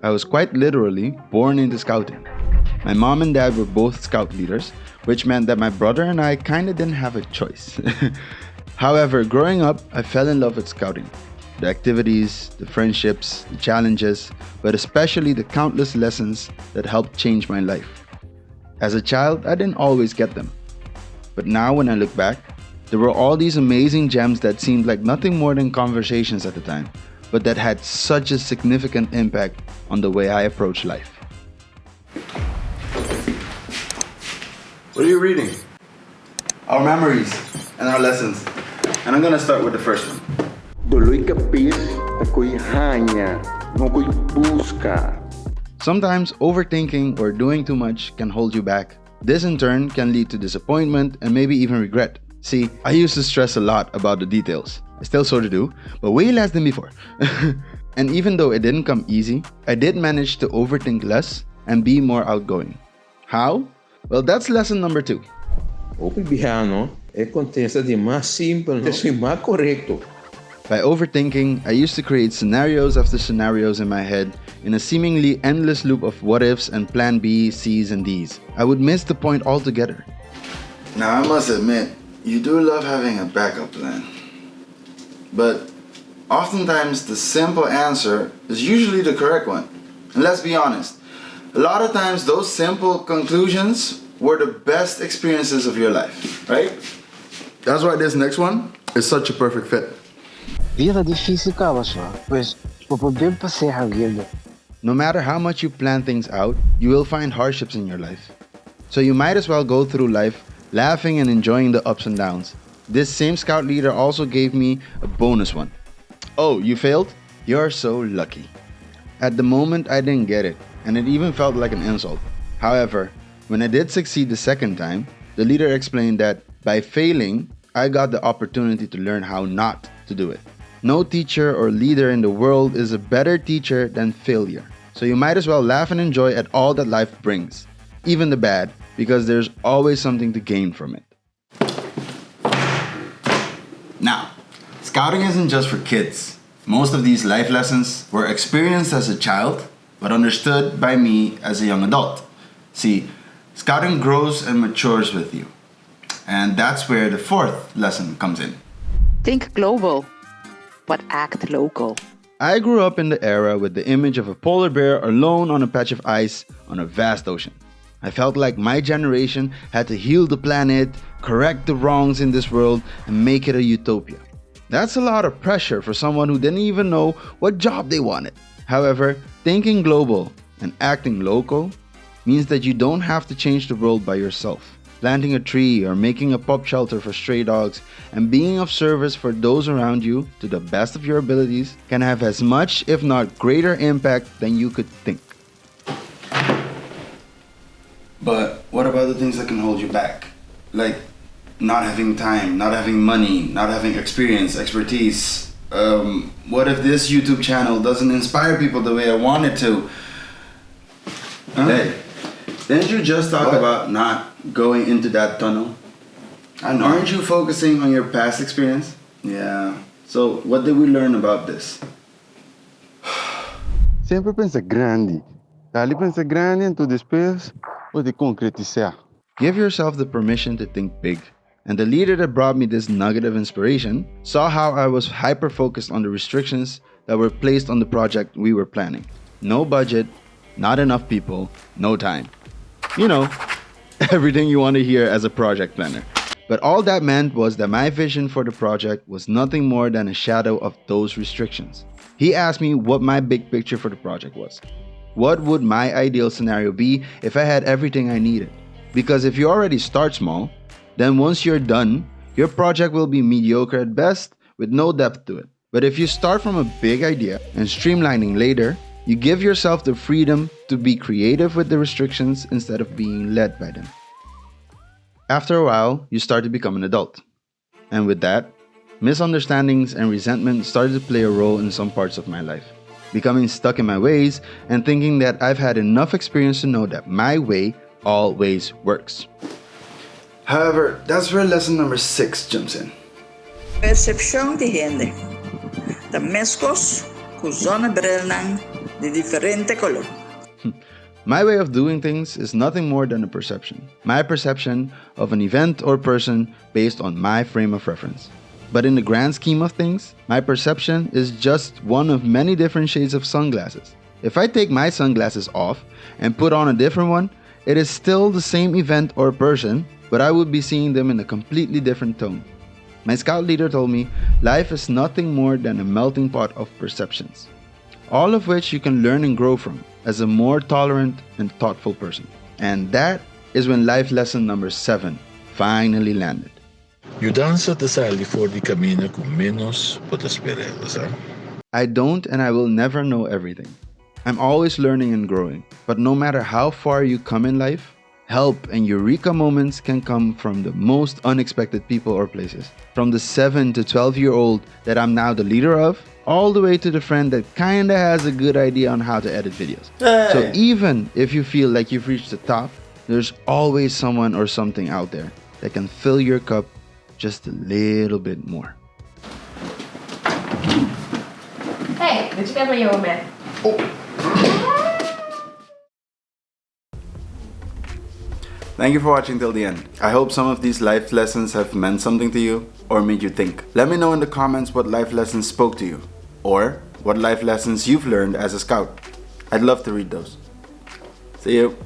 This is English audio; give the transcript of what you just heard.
I was quite literally born into scouting. My mom and dad were both scout leaders, which meant that my brother and I kinda didn't have a choice. However, growing up, I fell in love with scouting. The activities, the friendships, the challenges, but especially the countless lessons that helped change my life. As a child, I didn't always get them. But now when I look back, there were all these amazing gems that seemed like nothing more than conversations at the time, but that had such a significant impact on the way I approach life. What are you reading? Our memories and our lessons. And I'm gonna start with the first one. Tuloy kapis, ako'y hanya, ako'y busca. Sometimes overthinking or doing too much can hold you back. This in turn can lead to disappointment and maybe even regret. See, I used to stress a lot about the details. I still sort of do, but way less than before. And even though it didn't come easy, I did manage to overthink less and be more outgoing. How? Well, that's lesson number 2. O bibihano é contesta de mais simples, não? E mais correto. By overthinking, I used to create scenarios after scenarios in my head in a seemingly endless loop of what ifs and plan B, C's, and D's. I would miss the point altogether. Now, I must admit, you do love having a backup plan. But oftentimes, the simple answer is usually the correct one. And let's be honest, a lot of times those simple conclusions were the best experiences of your life, right? That's why this next one is such a perfect fit. Vida difícil acaba só, pois vou poder passear a vida. No matter how much you plan things out, you will find hardships in your life. So you might as well go through life laughing and enjoying the ups and downs. This same scout leader also gave me a bonus one. Oh, you failed? You're so lucky. At the moment, I didn't get it, and it even felt like an insult. However, when I did succeed the second time, the leader explained that by failing, I got the opportunity to learn how not to do it. No teacher or leader in the world is a better teacher than failure. So you might as well laugh and enjoy at all that life brings, even the bad, because there's always something to gain from it. Now, scouting isn't just for kids. Most of these life lessons were experienced as a child, but understood by me as a young adult. See, scouting grows and matures with you. And that's where the 4th lesson comes in. Think global, but act local. I grew up in the era with the image of a polar bear alone on a patch of ice on a vast ocean. I felt like my generation had to heal the planet, correct the wrongs in this world, and make it a utopia. That's a lot of pressure for someone who didn't even know what job they wanted. However, thinking global and acting local means that you don't have to change the world by yourself. Planting a tree or making a pup shelter for stray dogs and being of service for those around you to the best of your abilities can have as much, if not greater, impact than you could think. But what about the things that can hold you back? Like not having time, not having money, not having experience, expertise. What if this YouTube channel doesn't inspire people the way I want it to? Huh? Hey, didn't you just talk about not going into that tunnel? I know. Aren't you focusing on your past experience? Yeah. So what did we learn about this? Sempre pensa grande. Dali pensa grande e tu depois pode concretizar. Give yourself the permission to think big. And the leader that brought me this nugget of inspiration saw how I was hyper-focused on the restrictions that were placed on the project we were planning. No budget, not enough people, no time. You know, everything you want to hear as a project planner. But all that meant was that my vision for the project was nothing more than a shadow of those restrictions. He asked me what my big picture for the project was. What would my ideal scenario be if I had everything I needed? Because if you already start small, then once you're done, your project will be mediocre at best with no depth to it. But if you start from a big idea and streamlining later, you give yourself the freedom to be creative with the restrictions instead of being led by them. After a while, you start to become an adult. And with that, misunderstandings and resentment started to play a role in some parts of my life. Becoming stuck in my ways and thinking that I've had enough experience to know that my way always works. However, that's where lesson number 6 jumps in. Percepção de rende. Da mescos, cu zona bril ng de diferente color. My way of doing things is nothing more than a perception. My perception of an event or person based on my frame of reference. But in the grand scheme of things, my perception is just one of many different shades of sunglasses. If I take my sunglasses off and put on a different one, it is still the same event or person, but I would be seeing them in a completely different tone. My scout leader told me life is nothing more than a melting pot of perceptions, all of which you can learn and grow from as a more tolerant and thoughtful person. And that is when life lesson number 7 finally landed. You dance at the sally for the camina con menos potas peredas, huh? I don't and I will never know everything. I'm always learning and growing, but no matter how far you come in life, help and eureka moments can come from the most unexpected people or places. From the 7 to 12-year-old that I'm now the leader of, all the way to the friend that kinda has a good idea on how to edit videos. So even if you feel like you've reached the top, there's always someone or something out there that can fill your cup just a little bit more. Hey, did you get my yoga mat? Thank you for watching till the end. I hope some of these life lessons have meant something to you or made you think. Let me know in the comments what life lessons spoke to you or what life lessons you've learned as a scout. I'd love to read those. See you.